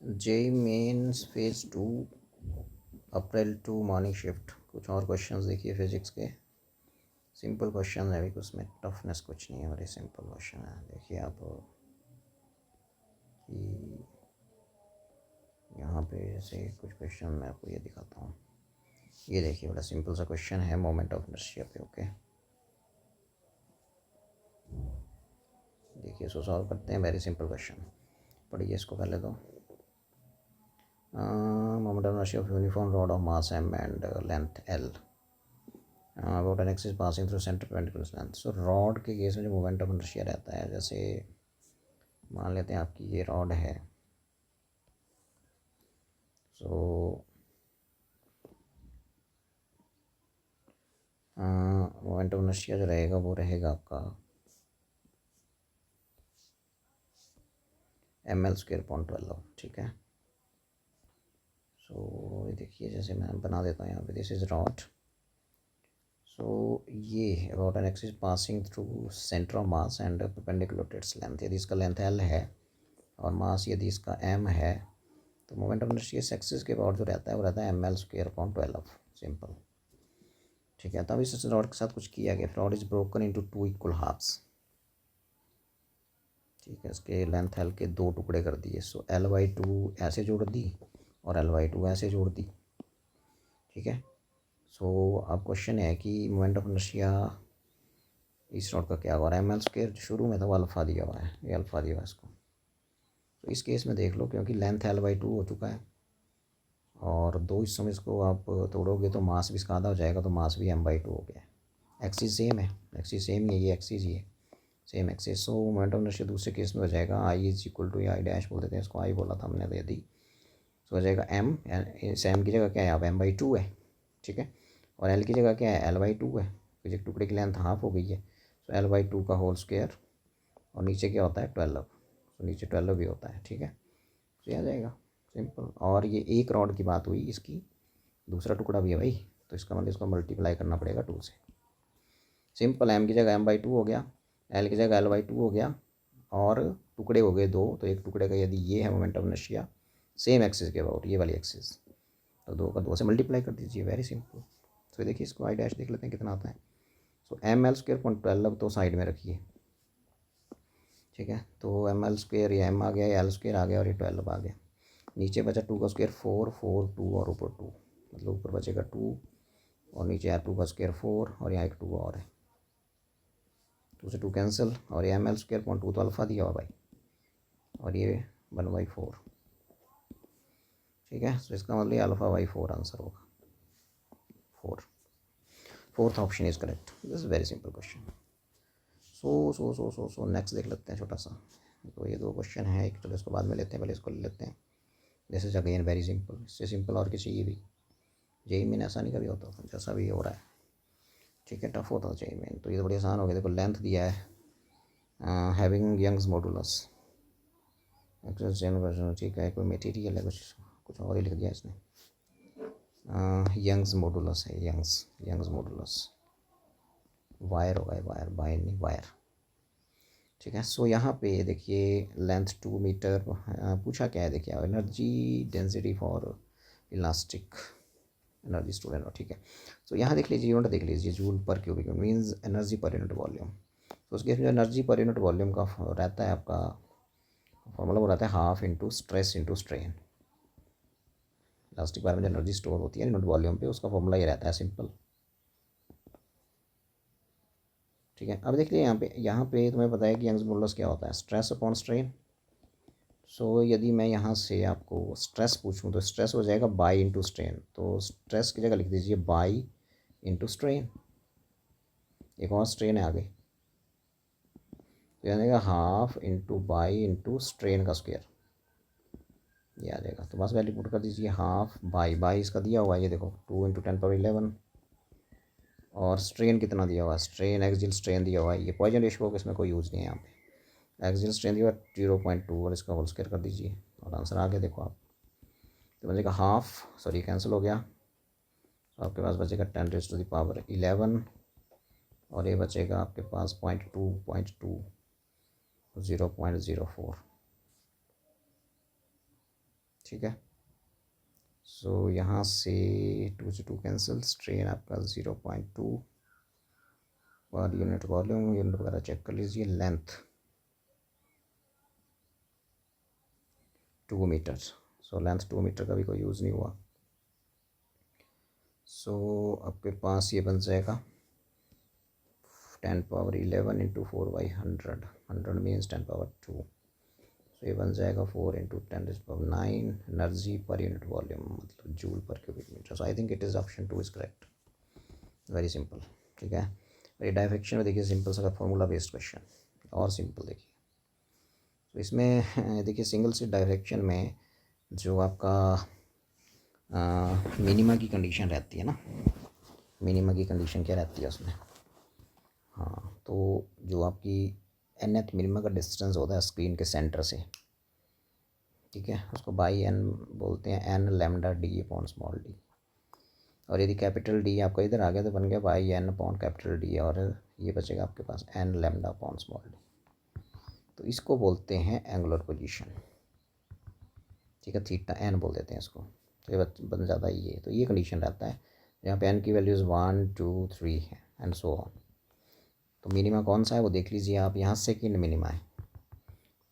JEE mains phase 2 April two morning shift. कुछ और questions देखिए फिजिक्स के, सिंपल क्वेश्चन है, अभी उसमें टफनेस कुछ नहीं है, बड़े सिंपल क्वेश्चन है। देखिए आप कि यहाँ पे जैसे कुछ क्वेश्चन मैं आपको ये दिखाता हूँ। ये देखिए बड़ा सिंपल सा क्वेश्चन है मोमेंट ऑफ इनर्शिया पे। ओके, देखिए इसको सॉल्व करते हैं। वेरी सिंपल क्वेश्चन, पढ़िए इसको पहले तो। Moment of inertia of uniform rod of mass m and length l about an axis passing through centre perpendicular length. So rod के केस में जो मोमेंट ऑफ इनर्शिया रहता है, जैसे मान लेते हैं आपकी ये रॉड है। सो मोमेंट ऑफ इनर्शिया जो रहेगा वो रहेगा आपका ml²/12। ठीक है। सो देखिए जैसे मैं बना देता हूँ यहाँ पे, दिस इज़ रॉड। सो ये about an axis passing through centre of mass and perpendicular to its length. यदि इसका लेंथ l है और मास यदि इसका m है, तो मोमेंट ऑफ इनर्शिया इस एक्सिस के अबाउट जो रहता है वो रहता है ml²/12। सिंपल। ठीक है। तब इस रॉड के साथ कुछ किया गया। Rod is broken into 2 equal halves. ठीक है, इसके लेंथ l के 2 टुकड़े कर दिए। सो l/2 ऐसे जोड़ दी और l/2 ऐसे जोड़ दी। ठीक है। सो अब क्वेश्चन है कि मोमेंट ऑफ इनर्शिया इस रॉड का क्या होगा। ml² शुरू में था वो अल्फ़ा दिया हुआ है, ये अल्फ़ा दिया हुआ है इसको। तो इस केस में देख लो, क्योंकि लेंथ l/2 हो चुका है और 2 हिस्सों में इसको आप तोड़ोगे तो मास भी इसका आधा हो जाएगा, तो मास भी m/2 हो गया है। एक्सिस सेम है, एक्सिस सेम ही है, ये एक्सिस ही है, same axis. So moment of inertia दूसरे केस में हो जाएगा I is equal to I dash बोल देते हैं इसको, आई बोला था हमने, दे दी। सो हो जाएगा m, इस m की जगह क्या है, अब m/2 है। ठीक है। और l की जगह क्या है, l/2 है, क्योंकि टुकड़े की लेंथ हाफ हो गई है। सो l/2 का होल स्क्वायर, और नीचे क्या होता है 12। तो नीचे 12 भी होता है। ठीक है। तो ये आ जाएगा सिंपल। और ये एक रॉड की बात हुई, इसकी दूसरा टुकड़ा भी है भाई, तो इसका मतलब इसको मल्टीप्लाई करना पड़ेगा 2 से। सिंपल। m की जगह m/2 हो गया, l की जगह l/2 हो गया, और टुकड़े हो गए 2। तो एक टुकड़े का यदि ये है moment of inertia same axis के अबाउट, ये वाली एक्सिस, तो 2 का 2 से मल्टीप्लाई कर दीजिए। Very simple. तो देखिए इसको आई डैश देख लेते हैं कितना आता है। सो ml²/12 तो साइड में रखिए। ठीक है। तो ml² या m आ गया या l² आ गया और ये 12 आ गया। नीचे बचा 2 का स्क्वायर 4, 4, 2 और ऊपर 2, मतलब ऊपर बचेगा 2 और नीचे यार 2 का स्क्वायर 4 और यहाँ एक 2 और है, 2 से 2 कैंसिल। और ये ml²/2 तो अल्फ़ा दिया हुआ भाई, और ये 1/4। ठीक है। तो इसका मतलब α/4 आंसर होगा। 4, fourth option is correct. This is very simple question. So next देख लेते हैं छोटा सा। तो ये 2 क्वेश्चन है, एक चलो इसको बाद में लेते हैं, पहले इसको ले लेते हैं। This is again very simple, इससे सिंपल और किसी ये भी जेई में ऐसा नहीं कभी होता जैसा भी हो रहा है। ठीक है, टफ होता है जेई में, तो ये तो बड़ी आसान हो गया। देखो लेंथ दिया है हैविंग यंग्स मॉडुलस। ठीक है, कोई मटेरियल है, कुछ और ही लिख दिया इसने। यंग्स मॉडुलस है, यंग्स मॉडुलस। वायर होगा, वायर, बाय नहीं वायर। ठीक है। सो यहाँ पे देखिए लेंथ 2 मीटर पूछा क्या है। देखिए energy density for elastic energy student. ठीक है। सो यहाँ देख लीजिए, यूनिट देख लीजिए, joule per cubic means energy per unit volume. तो उसके जो एनर्जी पर यूनिट वॉल्यूम का रहता है आपका फॉर्मूला, वो रहता है half into stress into strain. Elastic bar में जो एनर्जी स्टोर होती है यूनिट वॉल्यूम पे, उसका फॉर्मूला ये रहता है सिंपल। ठीक है। अब देख लीजिए यहाँ पे तुम्हें पता है कि यंग्स मॉडुलस क्या होता है, स्ट्रेस अपॉन स्ट्रेन। सो यदि मैं यहाँ से आपको स्ट्रेस पूछूं तो स्ट्रेस हो जाएगा बाई इंटू स्ट्रेन। तो स्ट्रेस की जगह लिख दीजिए बाई इंटू स्ट्रेन। एक और स्ट्रेन है आगे, तो यानी कि half into by into strain का स्क्वायर, ये आ जाएगा। तो बस वैल्यू पुट कर दीजिए, हाफ बाई, बाई इसका दिया हुआ है ये देखो 2 × 10⁻11, और स्ट्रेन कितना दिया हुआ है, स्ट्रेन एक्सियल स्ट्रेन दिया हुआ है। ये पॉइजन रेशियो का इसमें कोई यूज़ नहीं है यहाँ पे। एक्सियल स्ट्रेन दिया हुआ 0.2 और इसका होल स्क्वायर कर दीजिए और आंसर आ गया देखो आप। तो बचेगा हाफ, सॉरी कैंसिल हो गया, तो आपके पास बचेगा 10⁻11 और ये बचेगा आपके पास 0.2 0.04। ठीक है। सो यहाँ से 2 से 2 कैंसिल, स्ट्रेन आपका 0.2 पर यूनिट वॉल्यूम, यूनिट वगैरह चेक कर लीजिए। Length 2 metre, so length 2 metre का भी कोई यूज़ नहीं हुआ। सो आपके पास ये बन जाएगा 10^11 इंटू 4/100, 100 मीन्स 10^2, सो ये बन जाएगा 4 into 10⁹9 energy per unit volume, मतलब joule per cubic metre. So I think it is option 2 is correct. Very simple, ठीक है। और ये डायरेक्शन में देखिए सिंपल सा फॉर्मूला बेस्ड क्वेश्चन, और सिंपल देखिए। तो इसमें देखिए सिंगल सी डायरेक्शन में जो आपका मिनिमा की कंडीशन रहती है ना, मिनिमा की कंडीशन क्या रहती है उसमें, हाँ, तो जो आपकी nth मिनिमा का डिस्टेंस होता है स्क्रीन के सेंटर से, ठीक है, उसको बाई एन बोलते हैं, n lambda D upon small D. और यदि कैपिटल डी आपका इधर आ गया तो बन गया by N upon capital D, और ये बचेगा आपके पास n lambda upon small D. तो इसको बोलते हैं एंगुलर पोजीशन, ठीक है, थीटा एन बोल देते हैं इसको। तो ये बन जाता है ये, तो ये कंडीशन रहता है यहाँ पे एन की वैल्यूज़ 1 2 3 है एंड सो ऑन। तो मिनिमा कौन सा है वो देख लीजिए आप, यहाँ सेकंड मिनिमा है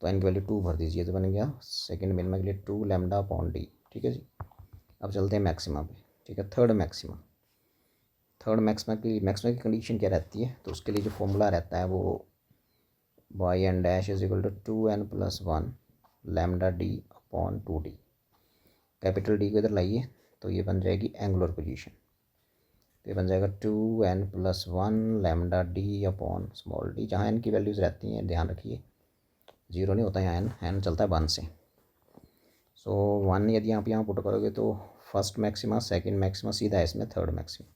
तो एन की वैल्यू 2 भर दीजिए, तो बन गया सेकंड मिनिमा के लिए 2 लैम्डा अपॉन डी, ठीक है जी। अब चलते हैं मैक्सिमा पे, ठीक है, थर्ड मैक्सिमा। थर्ड मैक्सिमा की कंडीशन क्या रहती है, तो उसके लिए जो फॉर्मूला रहता है वो Y N dash is equal to 2n+1 lambda D upon 2d। Capital D को इधर लाइए तो ये बन जाएगी एंगुलर पोजीशन, तो ये बन जाएगा 2n+1 lambda D upon small D, जहाँ एन की वैल्यूज़ रहती हैं ध्यान रखिए जीरो नहीं होता है यहाँ, एन चलता है 1 से। सो 1 यदि आप यहाँ पुट करोगे तो फर्स्ट मैक्सिमा, सेकंड मैक्सिमा, सीधा है इसमें थर्ड मैक्सिमा।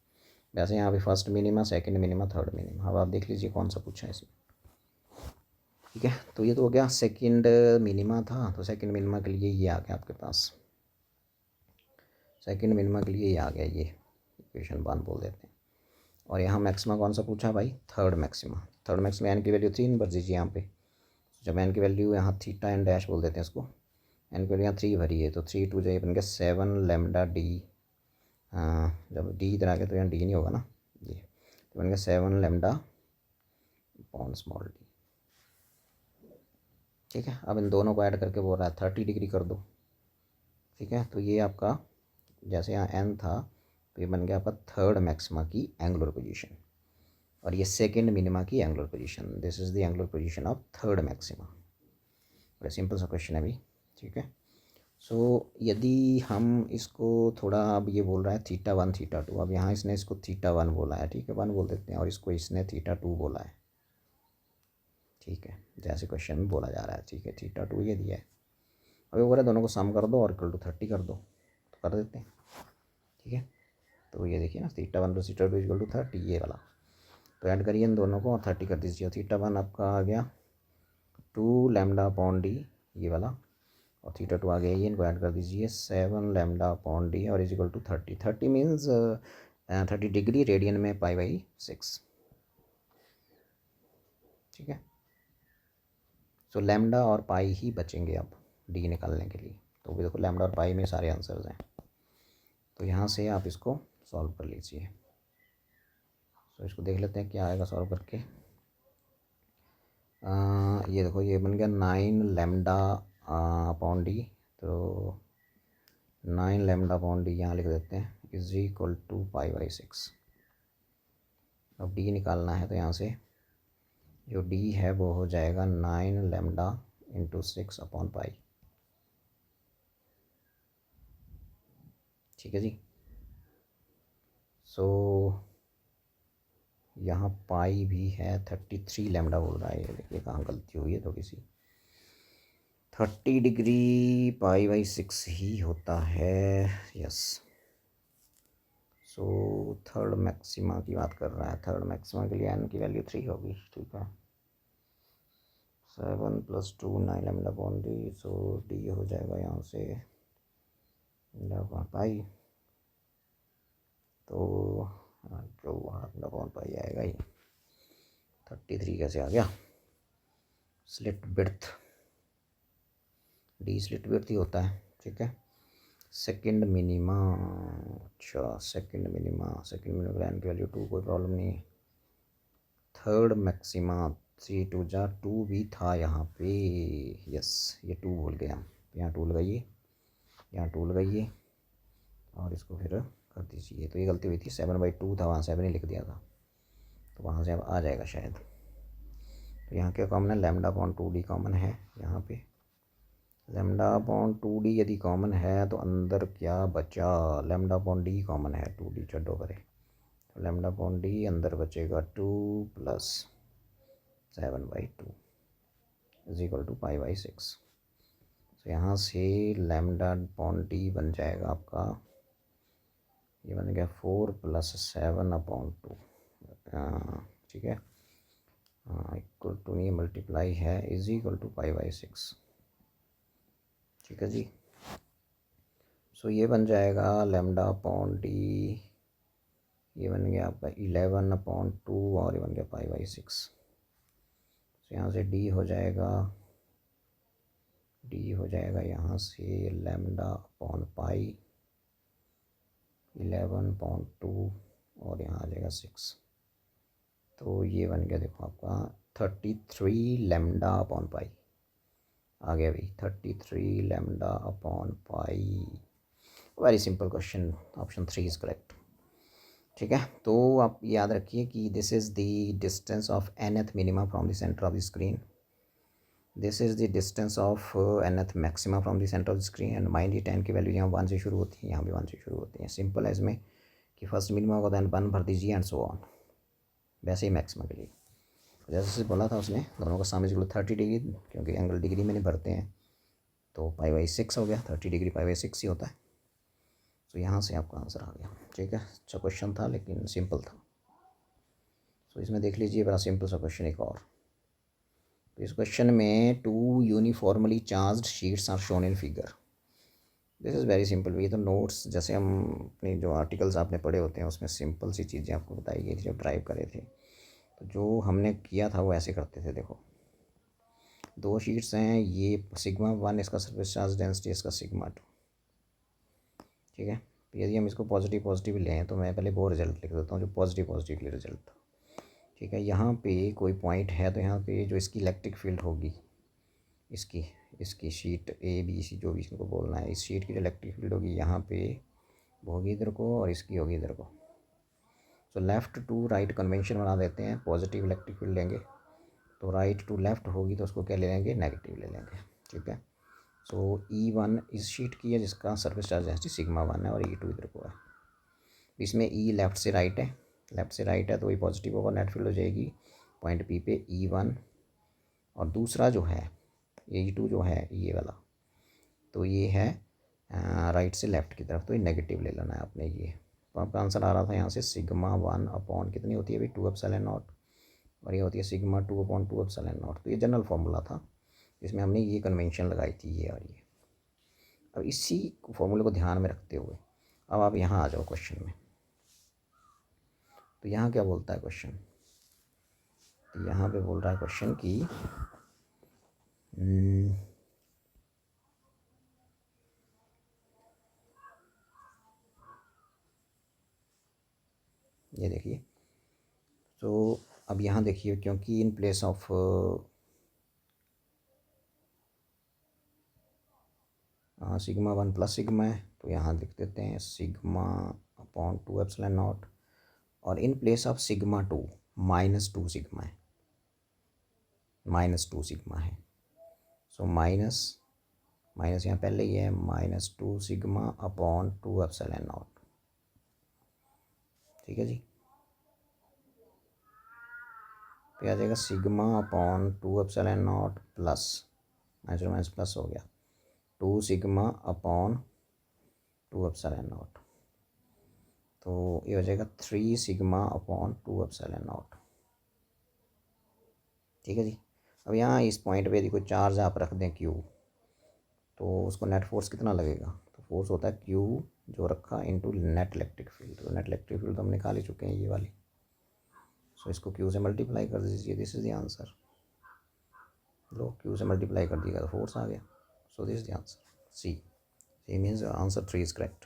वैसे यहाँ पे first minima, second minima, third minima. अब आप देख लीजिए कौन सा पूछा है इसमें, ठीक है। तो ये तो हो गया सेकंड मिनिमा था, तो सेकंड मिनिमा के लिए ये आ गया आपके पास, सेकंड मिनिमा के लिए ये आ गया, ये इक्वेशन 1 बोल देते हैं। और यहाँ मैक्सिमा कौन सा पूछा भाई, third maxima. Third maxima N की वैल्यू 3 भर दीजिए यहाँ पे, जब एन की वैल्यू यहाँ थीटा एंड डैश बोल देते हैं इसको, एन की वैल्यू यहाँ 3 भरी है तो 3 2 जो बन गया 7 लैम्डा डी, जब डी इधर आ गया तो यहाँ डी नहीं होगा ना, जी, तो बन गया 7 लैम्डा अपॉन स्मॉल डी, ठीक है। अब इन दोनों को ऐड करके बोल रहा है 30 डिग्री कर दो, ठीक है। तो ये आपका जैसे यहाँ एन था तो ये बन गया आपका थर्ड मैक्सिमा की एंगुलर पोजीशन, और ये सेकंड मिनिमा की angular position. This is the angular position of third maxima. बड़ा सिंपल सा क्वेश्चन है अभी, ठीक है। सो यदि हम इसको थोड़ा, अब ये बोल रहा है θ1 θ2, अब यहाँ इसने इसको θ1 बोला है, ठीक है, 1 बोल देते हैं, और इसको इसने θ2 बोला है, ठीक है, जैसे क्वेश्चन में बोला जा रहा है, ठीक है, θ2 ये दिया है। अब वो बोला दोनों को सम कर दो और इक्वल टू 30 कर दो, तो कर देते हैं, ठीक है। तो ये देखिए ना, θ1 + θ2 इक्वल टू 30, ये वाला, तो ऐड करिए इन दोनों को और 30 कर दीजिए। θ1 आपका आ गया 2 लैम्डा अपॉन डी, ये वाला, और θ2 आ गया ये, इनको ऐड कर दीजिए 7 लैम्डा अपॉन डी, और is equal to 30। 30 means 30 degree, radian में π/6, ठीक है। सो लैम्डा और पाई ही बचेंगे अब डी निकालने के लिए, तो भी देखो लैम्डा और पाई में सारे आंसर्स हैं, तो यहाँ से आप इसको सॉल्व कर लीजिए। तो इसको देख लेते हैं क्या आएगा सॉल्व करके। ये देखो ये बन गया 9 लैम्डा अपॉन डी, तो 9 लैम्डा अपॉन डी यहाँ लिख देते हैं इज इक्वल टू π/6। अब डी निकालना है तो यहाँ से जो डी है वो हो जाएगा 9 लैम्डा इंटू 6 अपॉन पाई, ठीक है जी। सो यहाँ पाई भी है 33 लैम्डा बोल रहा है, ये देखिए कहाँ गलती हुई है थोड़ी सी, 30 डिग्री π/6 ही होता है, यस। सो थर्ड मैक्सिमा की बात कर रहा है, थर्ड मैक्सिमा के लिए एन की वैल्यू 3 होगी, ठीक है। 7 + 2 9 लैम्डा अपॉन डी, सो डी हो जाएगा यहाँ से पाई, तो जो लैम्डा अपॉन पाई आएगा ये 33 कैसे आ गया। Slit width, d slit width ही होता है, ठीक है। सेकंड मिनिमा, अच्छा सेकंड मिनिमा एन की वैल्यू 2, कोई प्रॉब्लम नहीं है। थर्ड मैक्सिमा 3 2 जा 2 भी था यहाँ पे, यस ये 2 भूल गए हम, यहाँ 2 लगाइए, यहाँ 2 लगाइए और इसको फिर कर दीजिए। तो ये गलती हुई थी, 7/2 था, वहाँ 7 ही लिख दिया था, तो वहाँ से अब आ जाएगा शायद। तो यहाँ क्या कॉमन है, लैम्डा अपॉन 2d कॉमन है यहाँ पे। लैम्डा अपॉन 2d यदि कॉमन है तो अंदर क्या बचा, लैम्डा अपॉन d कॉमन है, 2d छड्डो करे, तो लैम्डा अपॉन d अंदर बचेगा 2 + 7/2 इज इक्वल टू π/6। तो यहाँ से लैम्डा अपॉन d बन जाएगा आपका, ये बन गया 4 + 7/2, ठीक है, इक्वल टू नहीं मल्टीप्लाई है, इज इक्वल टू π/6, ठीक है जी। सो ये बन जाएगा लैम्डा अपॉन d, ये बन गया आपका 11/2 और ये बन गया π/6। तो यहाँ से d हो जाएगा यहाँ से लैम्डा अपॉन पाई 11/2 और यहाँ आ जाएगा 6। तो ये बन गया देखो आपका 33 लैम्डा अपॉन पाई आ गया भाई, 33 lambda upon pi. Very simple question, option 3 is correct, ठीक है। तो आप याद रखिए कि this is the distance of nth minima from the centre of the screen, this is the distance of nth maxima from the centre of the screen, and mind ये 10 की value यहाँ 1 से शुरू होती है, यहाँ भी 1 से शुरू होती है। सिंपल है इसमें कि फर्स्ट मिनिमा को देन 1 भर दीजिए एंड सो ऑन, वैसे ही मैक्सिमा के लिए जैसे बोला था उसने, दोनों का सामने 30 डिग्री, क्योंकि एंगल डिग्री में नहीं भरते हैं, तो π/6 हो गया, 30 डिग्री π/6 ही होता है। तो यहाँ से आपका आंसर आ गया, ठीक है। अच्छा क्वेश्चन था लेकिन सिंपल था। तो इसमें देख लीजिए बड़ा सिंपल सा क्वेश्चन एक और। तो इस क्वेश्चन में 2 uniformly charged sheets are shown in figure, this is very simple. ये तो नोट्स जैसे हम अपनी जो आर्टिकल्स आपने पढ़े होते हैं उसमें सिंपल सी चीज़ें आपको बताई गई थी जब ड्राइव करे थे, तो जो हमने किया था वो ऐसे करते थे। देखो 2 शीट्स हैं, ये σ1 इसका सरफेस चार्ज डेंसिटी, इसका σ2, ठीक है। यदि हम इसको पॉजिटिव पॉजिटिव लें तो मैं पहले वो रिजल्ट लिख देता हूँ जो पॉजिटिव पॉजिटिव के लिए रिजल्ट था, ठीक है। यहाँ पे कोई पॉइंट है तो यहाँ पे जो इसकी इलेक्ट्रिक फील्ड होगी, इसकी शीट ABC जो भी इसको बोलना है, इस शीट की जो इलेक्ट्रिक फील्ड होगी यहाँ पे वो होगी इधर को और इसकी होगी इधर को। तो लेफ़्ट टू राइट कन्वेंशन बना देते हैं, पॉजिटिव इलेक्ट्रिक फील्ड लेंगे तो राइट टू लेफ़्ट होगी तो उसको क्या ले लेंगे, नेगेटिव ले लेंगे, ठीक है। सो E1 इस शीट की है जिसका सरफेस चार्ज डेंसिटी σ1 है और E2 इधर को है। इसमें E लेफ़्ट से राइट है तो ये पॉजिटिव होगा, नेट फील्ड हो जाएगी पॉइंट P पे E1, और दूसरा जो है E2 जो है ये वाला, तो ये है राइट से लेफ़्ट की तरफ, तो ये नेगेटिव ले लेना है आपने। ये तो आपका आंसर आ रहा था यहाँ से σ1 अपॉन कितनी होती है भाई 2ε0, और ये होती है σ2 अपॉन 2ε0। तो ये जनरल फार्मूला था जिसमें हमने ये कन्वेंशन लगाई थी, ये और ये। अब इसी फॉर्मूले को ध्यान में रखते हुए अब आप यहाँ आ जाओ क्वेश्चन में। तो यहाँ क्या बोलता है क्वेश्चन, तो यहाँ पे बोल रहा है क्वेश्चन कि ये देखिए, तो अब यहाँ देखिए क्योंकि इन प्लेस ऑफ σ1 + σ है तो यहाँ लिख देते हैं σ/2ε0, और इन प्लेस ऑफ σ2 -2 है, -2 है। सो माइनस यहाँ पहले ही है, -2 σ/2ε0, ठीक है जी। तो आ जाएगा σ/2ε0 प्लस माइनस प्लस हो गया 2 σ/2ε0, तो ये हो जाएगा 3 σ/2ε0, ठीक है जी। अब यहाँ इस पॉइंट पे यदि कोई चार्ज आप रख दें Q, तो उसको नेट फोर्स कितना लगेगा, तो फोर्स होता है Q जो रखा इंटू नेट इलेक्ट्रिक फील्ड। तो नेट इलेक्ट्रिक फील्ड तो हम निकाल ही चुके हैं ये वाली, सो इसको Q से मल्टीप्लाई कर दीजिए, दिस इज़ द आंसर। लो Q से मल्टीप्लाई कर दिएगा तो फोर्स आ गया, so this is the answer C C means answer 3 is correct.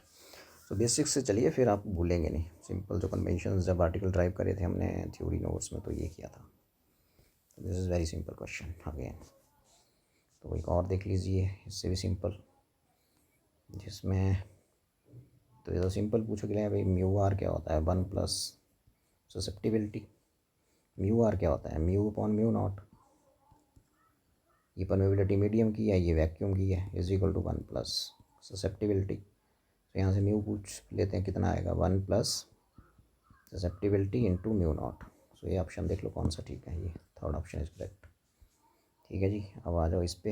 तो बेसिक्स से चलिए, फिर आप भूलेंगे नहीं। सिंपल जो कन्वेंशन जब आर्टिकल ड्राइव करे थे हमने थ्योरी नोट्स में, तो ये किया था। This is very simple question again. तो एक और देख लीजिए, इससे भी सिंपल, जिसमें तो ये तो सिंपल पूछ के लिए भाई म्यू आर क्या होता है, 1 प्लस ससेप्टिबिलिटी। म्यू आर क्या होता है, म्यू अपॉन म्यू नॉट। ये परमेबिलिटी मीडियम की है, ये वैक्यूम की है, is equal to 1 plus susceptibility. तो यहाँ से म्यू पूछ लेते हैं, कितना आएगा, 1 plus susceptibility into mu naught. So ये ऑप्शन देख लो कौन सा ठीक है, ये थर्ड ऑप्शन इज करेक्ट। ठीक है जी, अब आ जाओ इस पर।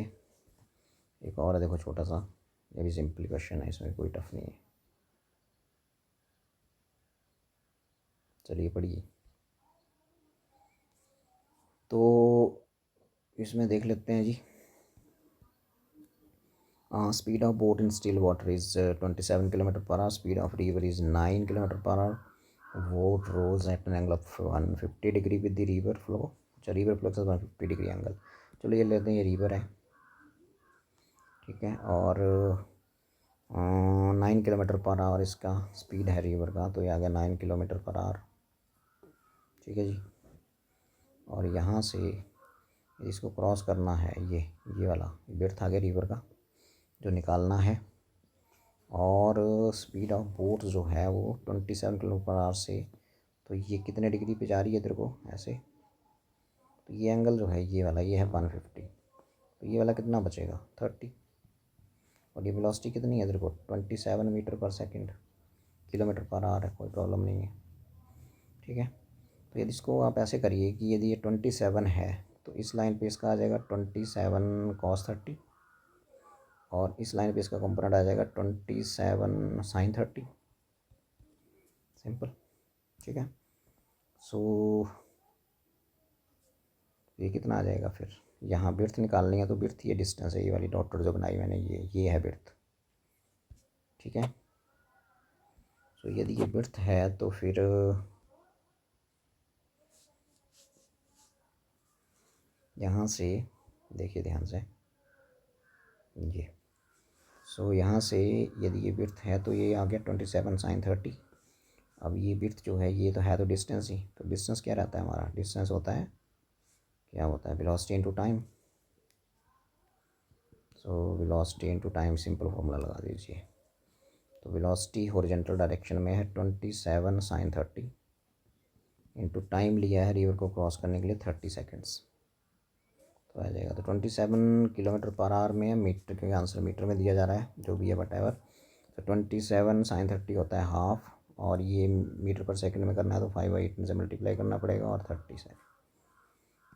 एक और है, देखो छोटा सा, ये भी सिंपल क्वेश्चन है, इसमें कोई टफ नहीं है। चलिए पढ़िए। तो इसमें देख लेते हैं जी। Speed of boat in still water is 27 kilometre per hour, speed of river is 9 kilometre per hour, boat rows at an angle of 150 degree with the river flow. अच्छा, रिवर फ्लो के साथ 150 डिग्री एंगल। चलो ये लेते हैं, ये river है, ठीक है, और 9 किलोमीटर पर आवर इसका स्पीड है रिवर का, तो ये आ गया 9 किलोमीटर पर आवर। ठीक है जी, और यहाँ से इसको क्रॉस करना है, ये वाला बिर्थ आ गया रिवर का जो निकालना है, और स्पीड ऑफ बोट जो है वो 27 किलोमीटर पर आवर से, तो ये कितने डिग्री पे जा रही है तेरे को ऐसे, तो ये एंगल जो है ये वाला, ये है 150, तो ये वाला कितना बचेगा 30, और ये वेलोसिटी कितनी है तेरे को 27 मीटर पर सेकंड, किलोमीटर पर आवर है, कोई प्रॉब्लम नहीं है। ठीक है, तो यदि इसको आप ऐसे करिए कि यदि ये 27 है, तो इस लाइन पे इसका आ जाएगा 27 cos 30, और इस लाइन पे इसका कंपोनेंट आ जाएगा 27 sin 30, सिंपल। ठीक है, सो ये कितना आ जाएगा फिर, यहाँ बिर्थ निकालनी है, तो बिर्थ ये डिस्टेंस है, ये वाली डॉट जो बनाई मैंने, ये है बिर्थ। ठीक है, सो यदि ये बिर्थ है तो फिर यहाँ से देखिए ध्यान से ये, सो यहाँ से यदि ये बिर्थ है तो ये आ गया 27 sin 30। अब ये बिर्थ जो है, ये तो है तो डिस्टेंस ही, तो डिस्टेंस क्या रहता है हमारा, डिस्टेंस होता है, क्या होता है, velocity into time. So velocity into time, simple formula लगा दीजिए। तो वेलोसिटी हॉरिजॉन्टल डायरेक्शन में है 27 sin 30, इंटू टाइम लिया है रिवर को क्रॉस करने के लिए 30 सेकेंड्स, तो आ जाएगा। तो 27 किलोमीटर पर आवर में, मीटर के आंसर मीटर में दिया जा रहा है, जो भी है वट एवर। तो 27 sin 30 होता है हाफ, और ये मीटर पर सेकंड में करना है तो 5/8 से मल्टीप्लाई करना पड़ेगा, और 30 से,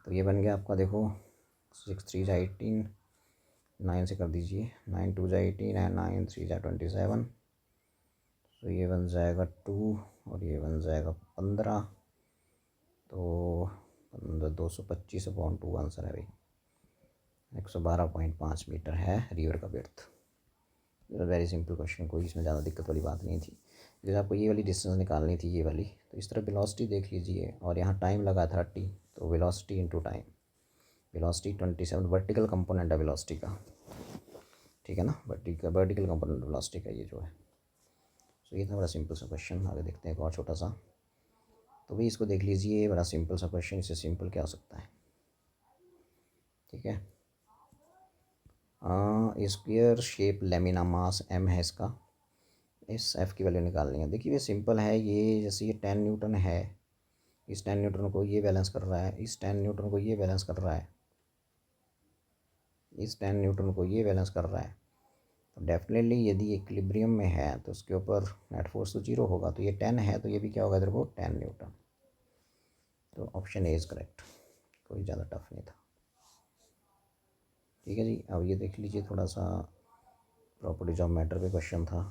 तो ये बन गया आपका, देखो 6 3 जा 18, 9 से कर दीजिए, 9 2 जा 18 एंड 9 3 जा 27, तो ये बन जाएगा 2, और ये बन जाएगा 15, तो 225/2 आंसर है भाई, 112.5 मीटर है रिवर का विड्थ। वेरी सिंपल क्वेश्चन, कोई इसमें ज़्यादा दिक्कत वाली बात नहीं थी। जैसे आपको ये वाली डिस्टेंस निकालनी थी, ये वाली, तो इस तरह वेलोसिटी देख लीजिए, और यहाँ टाइम लगा 30, तो velocity into time, velocity 27 vertical component है वेलोसिटी का, ठीक है ना, वर्टिकल कंपोनेंट वेलोसिटी का ये जो है। तो ये था बड़ा सिंपल सा क्वेश्चन। आगे देखते हैं एक और छोटा सा, तो भाई इसको देख लीजिए, बड़ा सिंपल सा क्वेश्चन, इससे सिंपल क्या हो सकता है। ठीक है, स्क्वायर शेप लेमिना मास m है इसका, इस f की वैल्यू निकालनी है। देखिए ये सिंपल है, ये जैसे ये 10 न्यूटन है, इस 10 न्यूटन को ये बैलेंस कर रहा है, इस 10 न्यूटन को ये बैलेंस कर रहा है, इस 10 न्यूटन को ये बैलेंस कर रहा है, तो डेफिनेटली यदि इक्विलिब्रियम में है तो उसके ऊपर नेट फोर्स तो 0 होगा, तो ये 10 है, तो ये भी क्या होगा इधर को 10 न्यूटन। तो ऑप्शन ए इज़ करेक्ट, कोई ज़्यादा टफ नहीं था। ठीक है जी, अब ये देख लीजिए थोड़ा सा प्रॉपर्टीज ऑफ मैटर पे क्वेश्चन था,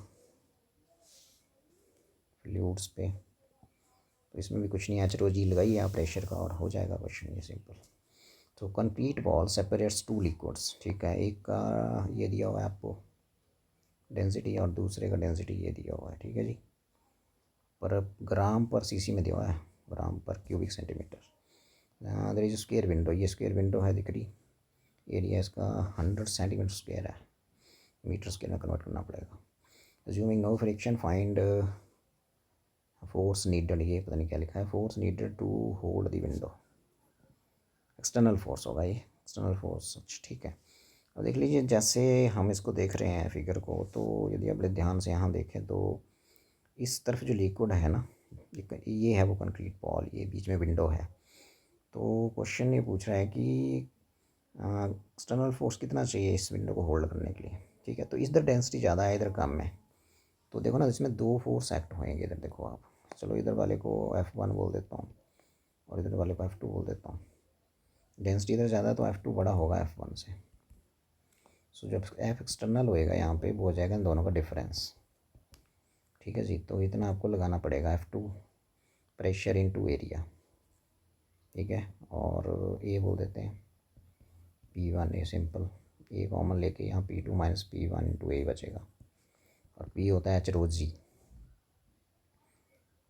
फ्लूइड्स पे, तो इसमें भी कुछ नहीं, HROG लगाइए आप प्रेशर का और हो जाएगा क्वेश्चन, ये सिंपल। तो कंक्रीट बॉल सेपरेट्स 2 लिक्विड्स, ठीक है, एक का ये दिया हुआ है आपको डेंसिटी, और दूसरे का डेंसिटी ये दिया हुआ है, ठीक है जी, पर ग्राम पर सीसी में दिया हुआ है, ग्राम पर cubic centimetre. There is square window, ये स्क्वायर विंडो है दिख रही, एरिया इसका 100 सेंटीमीटर स्क्वायर है, मीटर स्केल में कन्वर्ट करना पड़ेगा। Assuming no friction find force needed, ये पता नहीं क्या लिखा है, force needed to hold the window, external force होगा ये, एक्सटर्नल फोर्स। ठीक है, अब देख लीजिए जैसे हम इसको देख रहे हैं फिगर को, तो यदि आप ध्यान से यहाँ देखें तो इस तरफ जो लिक्विड है ना, ये है वो कंक्रीट बॉल, ये बीच में विंडो है। तो क्वेश्चन ये पूछ रहा है कि एक्सटर्नल फोर्स कितना चाहिए इस विंडो को होल्ड करने के लिए। ठीक है, तो इधर डेंसिटी ज़्यादा है, इधर कम है। तो देखो ना, इसमें दो फोर्स एक्ट होएंगे इधर, देखो आप। चलो इधर वाले को F1 बोल देता हूँ और इधर वाले को F2 बोल देता हूँ। डेंसिटी इधर ज़्यादा है तो F2 बड़ा होगा F1 से। सो जब F एक्सटर्नल होएगा यहाँ पे, वो हो जाएगा इन दोनों का डिफरेंस। ठीक है जी, तो इतना आपको लगाना पड़ेगा F2, प्रेशर इनटू एरिया। ठीक है, और ए बोल देते हैं P1, a simple, A common लेके यहाँ P2 माइनस P1 इंटू ए बचेगा, और P होता है H ρg।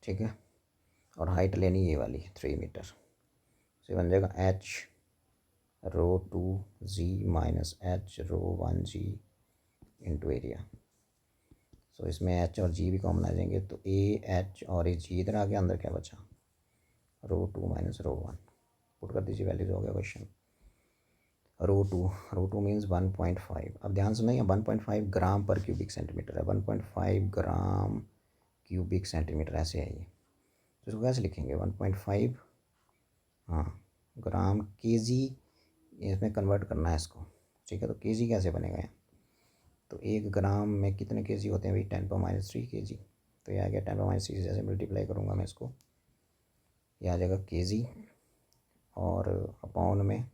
ठीक है, और हाइट लेनी ये वाली 3 मीटर, से बन जाएगा H ρ2g minus H ρ1g into area. So इसमें H और G भी कॉमन आ जाएंगे, तो H और G इधर आ गया, अंदर क्या बचा, ρ2 माइनस ρ1। पुट कर दीजिए, वैल्यूज हो गया क्वेश्चन। ρ2 मीन्स 1.5। अब ध्यान सुनिए, 1.5 ग्राम पर क्यूबिक सेंटीमीटर है, 1.5 ग्राम क्यूबिक सेंटीमीटर ऐसे है ये। तो इसको कैसे लिखेंगे, 1.5, हाँ, ग्राम केजी, इसमें कन्वर्ट करना है इसको। ठीक है, तो केजी कैसे बनेगा यहाँ, तो 1 ग्राम में कितने केजी होते हैं भाई, 10⁻³ केजी। तो ये आ गया 10⁻³ से जैसे मल्टीप्लाई करूँगा मैं इसको, ये आ जाएगा केजी, और अपॉन में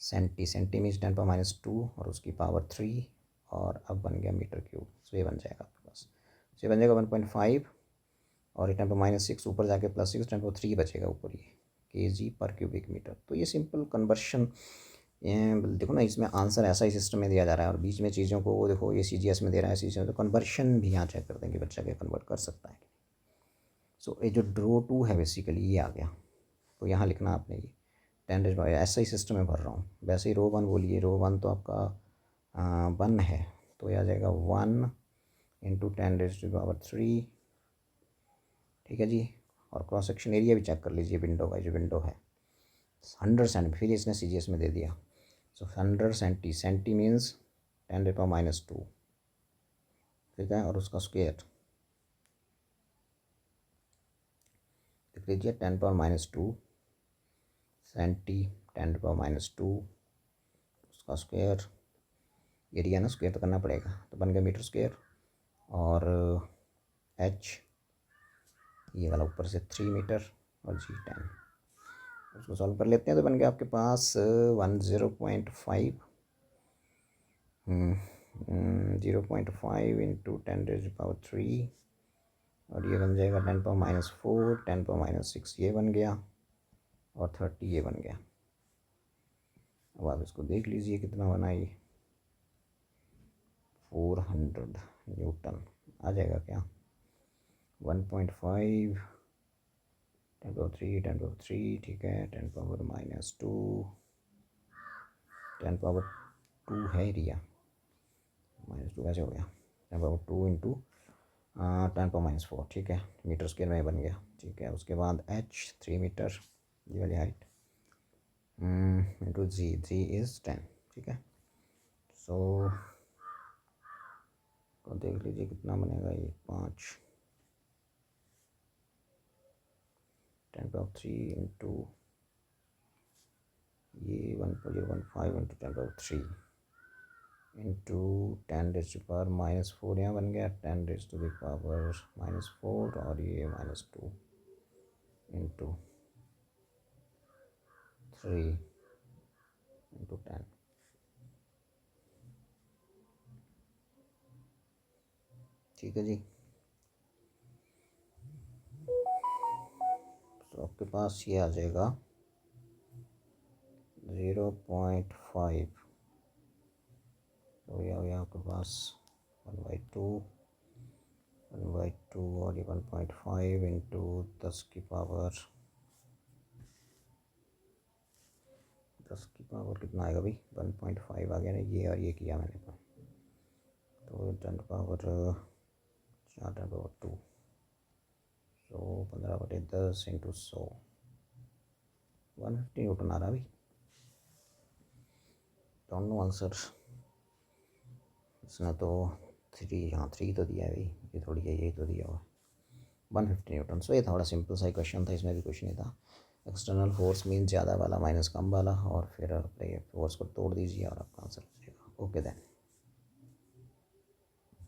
सेंटी मीन्स 10⁻², और उसकी पावर 3, और अब बन गया मीटर क्यूब। सो ये बन जाएगा आपके पास, सो ये बन जाएगा 1.5, और ये 10⁻6 ऊपर जाके +6, 10⁻³ बचेगा ऊपर, ये केजी पर क्यूबिक मीटर। तो ये सिंपल कन्वर्शन, देखो ना, इसमें आंसर ऐसा ही सिस्टम में दिया जा रहा है, और बीच में चीज़ों को वो देखो, ये CGS में दे रहा है, CGS में, तो कन्वर्शन भी यहाँ चेक कर देंगे बच्चा के कन्वर्ट कर सकता है। सो ये जो ρ2 है बेसिकली ये आ गया, तो यहाँ लिखना आपने ये 10⁻, ऐसा ही सिस्टम में भर रहा हूँ। वैसे ही ρ1 बोलिए, ρ1 तो आपका 1 है, तो ये आ जाएगा 1 इंटू 10⁻3। ठीक है जी, और क्रॉस सेक्शन एरिया भी चेक कर लीजिए विंडो का, जो विंडो है 100 सेंटी, फिर इसने CGS में दे दिया। सो 100 सेंटी मीन्स 10⁻²। ठीक है, और उसका स्क्वायर लिख लीजिए, 10⁻² सेंटी, 10⁻², उसका स्क्वायर, एरिया ना, स्क्वायर तो करना पड़ेगा, तो बन गया मीटर स्क्वायर। और H ये वाला ऊपर से 3 मीटर, और G 10। उसको सॉल्व कर लेते हैं, तो बन गया आपके पास 0.5 0.5 इंटू 10⁻3, और ये बन जाएगा 10⁻4, 10⁻6 ये बन गया, और 30 ये बन गया। अब आप इसको देख लीजिए कितना बना ये, 400 न्यूटन आ जाएगा क्या, 1.5 10⁻3 ठीक है, 10⁻², 10⁻2 है एरिया, -2 कैसे हो गया, 10⁻2 इंटू 10⁻4। ठीक है, मीटर स्क्वायर में बन गया। ठीक है, उसके बाद H 3 मीटर, ये वाली हाइट, इंटू G इज़ 10। ठीक है, सो तो देख लीजिए कितना बनेगा ये, 5 10⁻3 इंटू ये 1.015 इंटू 10⁻3 इंटू 10⁻⁻4, यहाँ बन गया 10⁻⁻4, और ये -2 इंटू 3 इंटू 10। ठीक है जी, तो आपके पास ये आ जाएगा 0.5, तो ये हो गया आपके पास 1/2, और ये 1.5 इंटू 10 की पावर कितना आएगा भाई, 1.5 आ गया ना, ये और ये किया मैंने। तो 10⁻4 10⁻2, सो 15/10 इंटू 100, 150 न्यूटन आ रहा अभी। Don't know answer. इसने तो 3, हाँ 3 तो दिया है भाई, ये थोड़ी है, यही तो दिया हुआ 150 न्यूटन। सो ये थोड़ा सिंपल सा क्वेश्चन था, इसमें भी कुछ नहीं था। एक्सटर्नल फोर्स मीन्स ज़्यादा वाला माइनस कम वाला, और फिर फोर्स को तोड़ दीजिए और आपका आंसर आ जाएगा। Okay then.